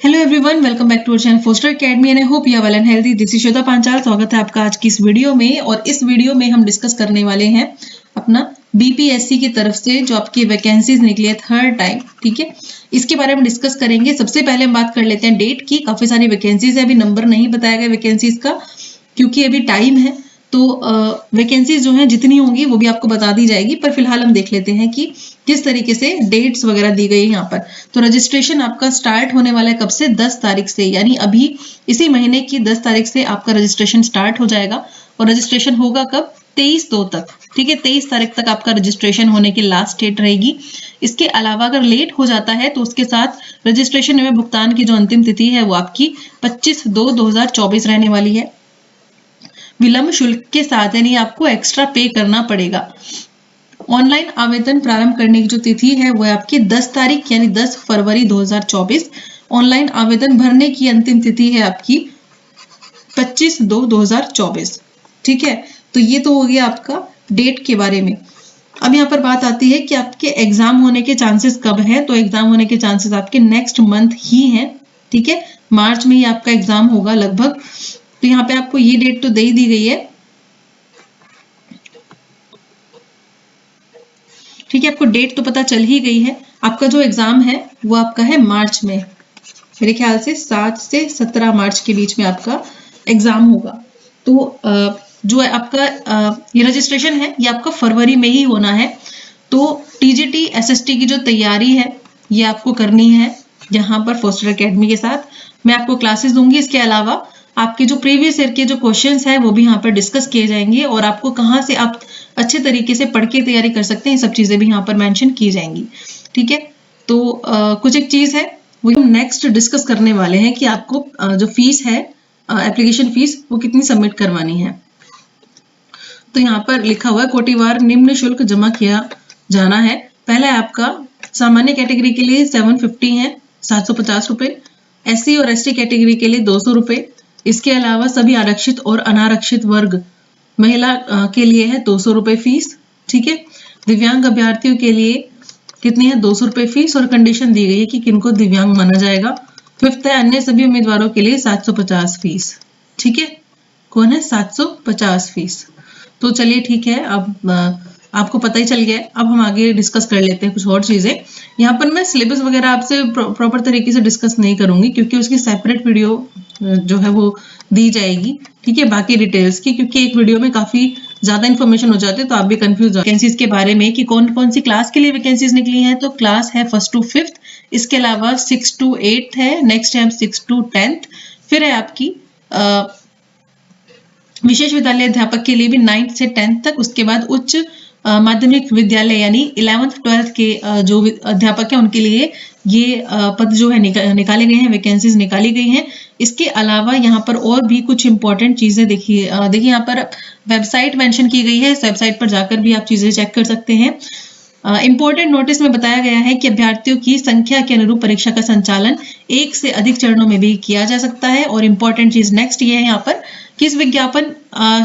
Hello everyone, welcome back to our channel Foster Academy and I hope you are well and healthy. This is Shweta Panchal. स्वागत है आपका आज की इस video में। और इस वीडियो में हम डिस्कस करने वाले हैं अपना बीपीएससी की तरफ से जो आपकी वैकेंसीज निकली है थर्ड टाइम, ठीक है, इसके बारे में डिस्कस करेंगे। सबसे पहले हम बात कर लेते हैं डेट की। काफी सारी वैकेंसीज है, अभी नंबर नहीं बताया गया वैकेंसीज का क्योंकि अभी टाइम है, तो वैकेंसीज जो हैं जितनी होंगी वो भी आपको बता दी जाएगी। पर फिलहाल हम देख लेते हैं कि किस तरीके से डेट्स वगैरह दी गई है यहाँ पर। तो रजिस्ट्रेशन आपका स्टार्ट होने वाला है कब से? 10 तारीख से, यानी अभी इसी महीने की 10 तारीख से आपका रजिस्ट्रेशन स्टार्ट हो जाएगा। और रजिस्ट्रेशन होगा कब? 23/2 तक, ठीक है। 23 तारीख तक आपका रजिस्ट्रेशन होने की लास्ट डेट रहेगी। इसके अलावा अगर लेट हो जाता है तो उसके साथ रजिस्ट्रेशन में भुगतान की जो अंतिम तिथि है वो आपकी 25/2/2024 रहने वाली है। विलंब शुल्क के साथ, यानी आपको एक्स्ट्रा पे करना पड़ेगा। ऑनलाइन आवेदन प्रारंभ करने की जो तिथि है वो है आपकी 10 तारीख यानी 10 फरवरी 2024। ऑनलाइन आवेदन भरने की अंतिम तिथि है आपकी 25/2/2024, ठीक है। तो ये तो हो गया आपका डेट के बारे में। अब यहाँ पर बात आती है कि आपके एग्जाम होने के चांसेस कब है। तो एग्जाम होने के चांसेस आपके नेक्स्ट मंथ ही हैं, ठीक है। मार्च में ही आपका एग्जाम होगा लगभग। तो यहाँ पे आपको ये डेट तो दे ही दी गई है, ठीक है। आपको डेट तो पता चल ही गई है। आपका जो एग्जाम है वो आपका है मार्च में, मेरे ख्याल से 7 से 17 मार्च के बीच में आपका एग्जाम होगा। तो जो है आपका ये रजिस्ट्रेशन है ये आपका फरवरी में ही होना है। तो टीजीटी एसएसटी की जो तैयारी है ये आपको करनी है यहाँ पर फोस्टर एकेडमी के साथ। मैं आपको क्लासेस दूंगी। इसके अलावा आपके जो प्रीवियस ईयर के जो क्वेश्चंस हैं वो भी यहाँ पर डिस्कस किए जाएंगे और आपको कहाँ से आप अच्छे तरीके से पढ़ के तैयारी कर सकते हैं, ये सब चीजें भी यहाँ पर मेंशन की जाएंगी, ठीक है। तो कुछ एक चीज है वो हम नेक्स्ट डिस्कस करने वाले हैं कि आपको जो फीस है, एप्लीकेशन फीस, वो कितनी सबमिट करवानी है। तो यहाँ पर लिखा हुआ है कोटिवार निम्न शुल्क जमा किया जाना है। पहला है आपका सामान्य कैटेगरी के लिए 750 है, 750 रुपए। एससी और एसटी कैटेगरी के लिए 200 रुपए। इसके अलावा सभी आरक्षित और अनारक्षित वर्ग महिला के लिए है 200 रुपए फीस, ठीक है। दिव्यांग अभ्यर्थियों के लिए कितनी है? 200 रुपए फीस। और कंडीशन दी गई है कि किनको दिव्यांग माना जाएगा। फिफ्थ है अन्य सभी उम्मीदवारों के लिए 750 फीस, ठीक है। कौन है? 750 फीस। तो चलिए ठीक है, अब आपको पता ही चल गया है। अब हम आगे डिस्कस कर लेते हैं कुछ और चीजें। यहाँ पर मैं सिलेबस वगैरह आपसे प्रॉपर तरीके से डिस्कस नहीं करूंगी क्योंकि उसकी सेपरेट वीडियो जो है वो दी जाएगी, ठीक है, बाकी डिटेल्स की, क्योंकि एक वीडियो में काफी ज्यादा इन्फॉर्मेशन हो जाती है तो आप भी कंफ्यूज हो वैकेंसीज के बारे में कि कौन कौन सी क्लास के लिए वैकेंसीज निकली हैं। तो क्लास है 1st to 5th, इसके अलावा 6 to 8th है, नेक्स्ट है 6 to 10th। फिर है आपकी विशेष विद्यालय अध्यापक के लिए भी 9th से 10th तक। उसके बाद उच्च माध्यमिक विद्यालय यानी 11th 12th के जो अध्यापक है उनके लिए ये पद जो है निकाले गए हैं, वैकेंसीज निकाली गई हैं। इसके अलावा यहाँ पर और भी कुछ इंपॉर्टेंट चीजें देखिए यहाँ पर वेबसाइट मेंशन की गई है। इस वेबसाइट पर जाकर भी आप चीजें चेक कर सकते हैं। इंपॉर्टेंट नोटिस में बताया गया है कि अभ्यर्थियों की संख्या के अनुरूप परीक्षा का संचालन एक से अधिक चरणों में भी किया जा सकता है। और इंपॉर्टेंट चीज नेक्स्ट ये है यहाँ पर कि इस विज्ञापन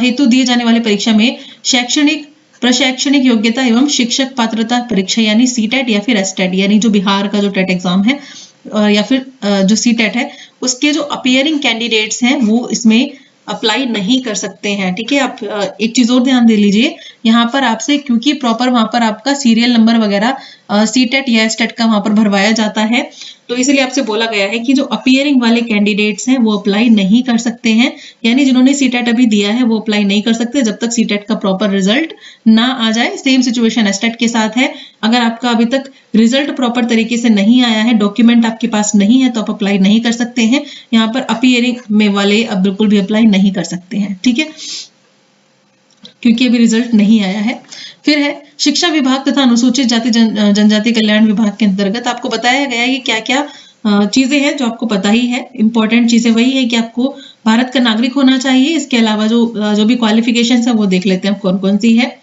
हेतु दिए जाने वाले परीक्षा में शैक्षणिक प्रशैक्षणिक योग्यता एवं शिक्षक पात्रता परीक्षा यानी सीटेट या फिर एसटेट, यानी जो बिहार का जो टेट एग्जाम है या फिर जो सीटेट है, उसके जो अपीयरिंग कैंडिडेट्स हैं वो इसमें अप्लाई नहीं कर सकते हैं, ठीक है। आप एक चीज और ध्यान दे लीजिए यहाँ पर आपसे, क्योंकि प्रॉपर वहां पर आपका सीरियल नंबर वगैरह सीटेट या एसटेट का वहां पर भरवाया जाता है, तो इसलिए आपसे बोला गया है कि जो अपीयरिंग वाले कैंडिडेट्स हैं वो अप्लाई नहीं कर सकते हैं। यानी जिन्होंने सीटेट अभी दिया है वो अप्लाई नहीं कर सकते जब तक सीटेट का प्रॉपर रिजल्ट ना आ जाए। सेम सिचुएशन एसटेट के साथ है। अगर आपका अभी तक रिजल्ट प्रॉपर तरीके से नहीं आया है, डॉक्यूमेंट आपके पास नहीं है, तो आप अप्लाई नहीं कर सकते हैं। यहाँ पर अपीयरिंग में वाले अब बिल्कुल भी अप्लाई नहीं कर सकते हैं, ठीक है, क्योंकि अभी रिजल्ट नहीं आया है। फिर है शिक्षा विभाग तथा अनुसूचित जाति जनजाति कल्याण विभाग के अंतर्गत आपको बताया गया है कि क्या क्या चीजें हैं जो आपको पता ही है। इंपॉर्टेंट चीजें वही है कि आपको भारत का नागरिक होना चाहिए। इसके अलावा जो भी क्वालिफिकेशंस है वो देख लेते हैं कौन कौन सी है।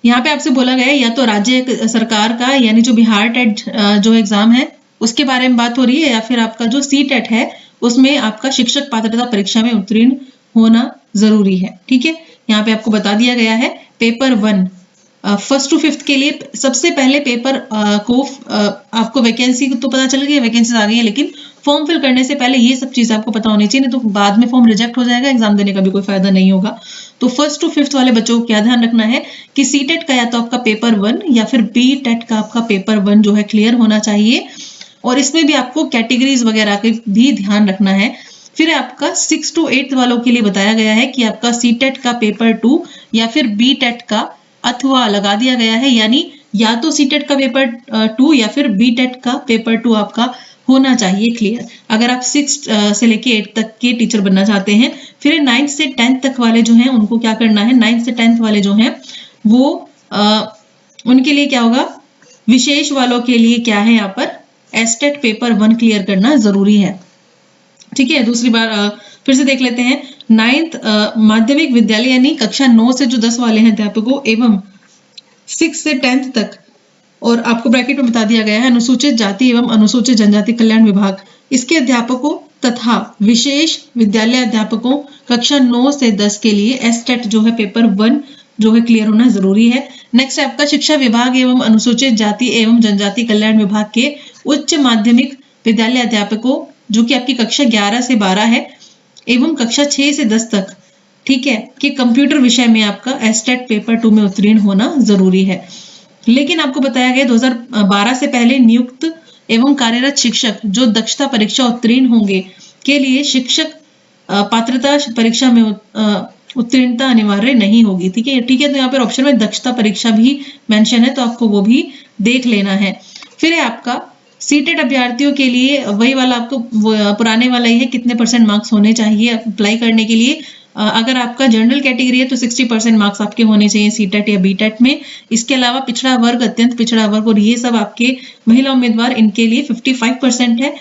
यहाँ पे आपसे बोला गया है या तो राज्य सरकार का यानी जो बिहार टेट जो एग्जाम है उसके बारे में बात हो रही है, या फिर आपका जो सी टेट है उसमें आपका शिक्षक पात्रता परीक्षा में उत्तीर्ण होना जरूरी है, ठीक है। यहाँ पे आपको बता दिया गया है पेपर 1 फर्स्ट टू फिफ्थ के लिए सबसे पहले पेपर को आपको वैकेंसी तो पता चल गई है, वैकेंसीज आ गई है, लेकिन फॉर्म फिल करने से पहले ये सब चीज़ आपको पता होनी चाहिए, नहीं तो बाद में फॉर्म रिजेक्ट हो जाएगा, एग्जाम देने का भी कोई फायदा नहीं होगा। तो फर्स्ट टू फिफ्थ वाले बच्चों को क्या ध्यान रखना है कि सीटेट का या तो आपका पेपर 1 या फिर बी टेट का आपका पेपर 1 जो है क्लियर होना चाहिए, और इसमें भी आपको कैटेगरीज वगैरह के भी ध्यान रखना है। फिर आपका 6 to 8 वालों के लिए बताया गया है कि आपका सीटेट का पेपर 2 या फिर बी टेट का अथवा लगा दिया गया है, यानी या तो सीटेट का पेपर 2 या फिर बी टेट का पेपर 2 आपका होना चाहिए क्लियर, अगर आप 6 से लेके 8 तक के टीचर बनना चाहते हैं। फिर 9 से 10 तक वाले जो हैं उनको क्या करना है, 9 से 10 वाले जो हैं वो उनके लिए क्या होगा, विशेष वालों के लिए क्या है यहाँ पर एस्टेट पेपर 1 क्लियर करना जरूरी है। ठीक है, दूसरी बार फिर से देख लेते हैं। 9th माध्यमिक विद्यालय यानी कक्षा 9 से जो 10 वाले हैं अध्यापकों एवं 6 से 10th तक, और आपको ब्रैकेट में बता दिया गया है अनुसूचित जाति एवं अनुसूचित जनजाति कल्याण विभाग, इसके अध्यापकों तथा विशेष विद्यालय अध्यापकों कक्षा 9 से 10 के लिए एस्टेट जो है पेपर 1 जो है क्लियर होना जरूरी है। नेक्स्ट है आपका शिक्षा विभाग एवं अनुसूचित जाति एवं जनजाति कल्याण विभाग के उच्च माध्यमिक विद्यालय अध्यापकों जो कि आपकी कक्षा 11 से 12 है एवं कक्षा 6 से 10 तक, ठीक है, कि कंप्यूटर विषय में आपका एस्टेट पेपर 2 में उत्तीर्ण होना जरूरी है। लेकिन आपको बताया गया 2012 से पहले नियुक्त एवं कार्यरत शिक्षक जो दक्षता परीक्षा उत्तीर्ण होंगे के लिए शिक्षक पात्रता परीक्षा में उत्तीर्णता अनिवार्य नहीं होगी। ठीक है, तो यहाँ पर ऑप्शन में दक्षता परीक्षा भी मेंशन है, तो आपको वो भी देख लेना है। फिर है आपका सीटेट अभ्यर्थियों के लिए वही वाला, आपको पुराने वाला ही है, कितने % मार्क्स होने चाहिए अप्लाई करने के लिए। अगर आपका जनरल कैटेगरी है तो 60% मार्क्स आपके होने चाहिए सीटेट या बीटेट में। इसके अलावा पिछड़ा वर्ग, अत्यंत पिछड़ा वर्ग और ये सब आपके महिला उम्मीदवार, इनके लिए 55% है।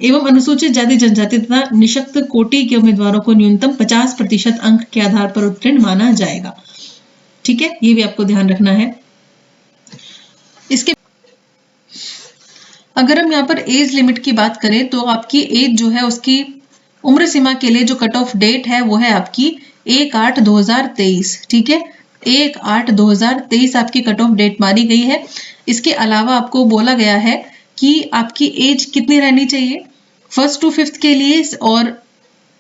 एवं अनुसूचित जाति जनजाति तथा निशक्त कोटि के उम्मीदवारों को न्यूनतम 50% अंक के आधार पर उत्तीर्ण माना जाएगा। ठीक है, ये भी आपको ध्यान रखना है। इसके अगर हम यहाँ पर एज लिमिट की बात करें तो आपकी एज जो है उसकी उम्र सीमा के लिए जो कट ऑफ डेट है वो है आपकी 1/8/2023। ठीक है, 1/8/2023 आपकी कट ऑफ डेट मानी गई है। इसके अलावा आपको बोला गया है कि आपकी एज कितनी रहनी चाहिए फर्स्ट टू फिफ्थ के लिए, और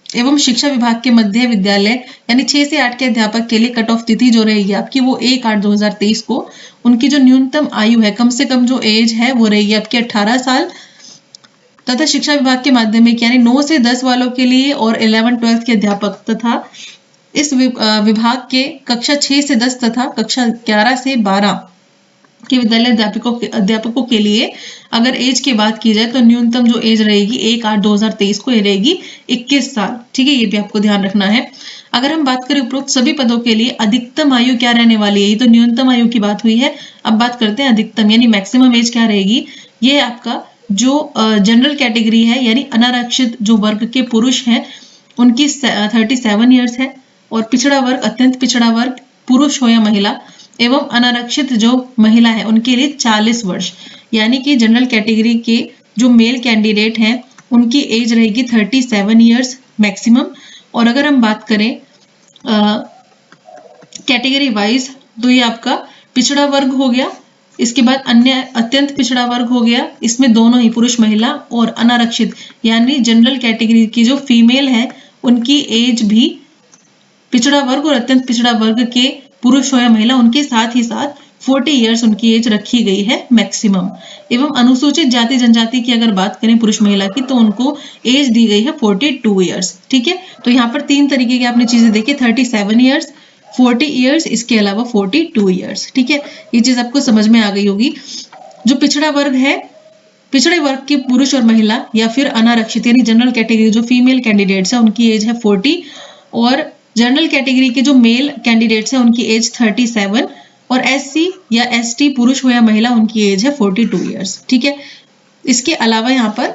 एवं शिक्षा विभाग के मध्य विद्यालय यानी 6 से 8 के अध्यापक के लिए कट ऑफ तिथि जो रहेगी आपकी वो 1/8/2023 को उनकी जो न्यूनतम आयु है, कम से कम जो एज है वो रहेगी आपकी 18 साल, तथा शिक्षा विभाग के माध्यमिक यानी 9 से 10 वालों के लिए और 11-12 के अध्यापक तथा इस विभाग के कक्षा 6 से 10 तथा कक्षा 11 से 12 के विद्यालय अध्यापकों के लिए अगर एज की बात की जाए तो न्यूनतम जो एज रहेगी 1/8/2023 को ये रहेगी 21 साल। ठीक है, ये भी आपको ध्यान रखना है। अगर हम बात करें उपरोक्त सभी पदों के लिए अधिकतम आयु क्या रहने वाली है, ये तो न्यूनतम आयु की बात हुई है, अब बात करते हैं अधिकतम यानी मैक्सिमम एज क्या रहेगी। ये आपका जो जनरल कैटेगरी है यानी अनारक्षित जो वर्ग के पुरुष हैं उनकी 37 ईयर्स है, और पिछड़ा वर्ग, अत्यंत पिछड़ा वर्ग पुरुष हो या महिला एवं अनारक्षित जो महिला है उनके लिए 40 वर्ष, यानी कि जनरल कैटेगरी के जो मेल कैंडिडेट हैं उनकी एज रहेगी 37 ईयर्स मैक्सिमम। और अगर हम बात करें कैटेगरी वाइज तो ये आपका पिछड़ा वर्ग हो गया, इसके बाद अन्य अत्यंत पिछड़ा वर्ग हो गया, इसमें दोनों ही पुरुष महिला, और अनारक्षित यानी जनरल कैटेगरी की जो फीमेल है उनकी एज भी पिछड़ा वर्ग और अत्यंत पिछड़ा वर्ग के पुरुष हो या महिला उनके साथ ही साथ 40 ईयर्स उनकी एज रखी गई है मैक्सिमम। एवं अनुसूचित जाति जनजाति की अगर बात करें पुरुष महिला की तो उनको एज दी गई है 42 ईयर्स। ठीक है, तो यहाँ पर 3 तरीके की आपने चीजें देखी, 37 ईयर्स, 40 ईयर्स, इसके अलावा 42 ईयर्स। ठीक है, ये चीज आपको समझ में आ गई होगी। जो पिछड़ा वर्ग है, पिछड़े वर्ग के पुरुष और महिला या फिर अनारक्षित यानी जनरल कैटेगरी जो फीमेल कैंडिडेट्स है उनकी एज है 40, और जनरल कैटेगरी के जो मेल कैंडिडेट्स हैं उनकी एज 37, और एससी या एसटी पुरुष हो या महिला उनकी एज है 42 ईयर्स। ठीक है, इसके अलावा यहाँ पर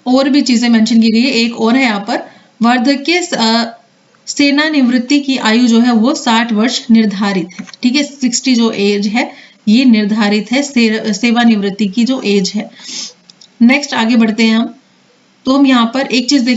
और भी चीजें मेंशन की गई है। एक और है यहाँ पर वार्धक्य सेवानिवृत्ति की आयु जो है वो 60 वर्ष निर्धारित है। ठीक है, 60 जो एज है ये निर्धारित है सेवानिवृत्ति की जो एज है। नेक्स्ट आगे बढ़ते हैं हम, तो हम यहाँ पर एक चीज देखें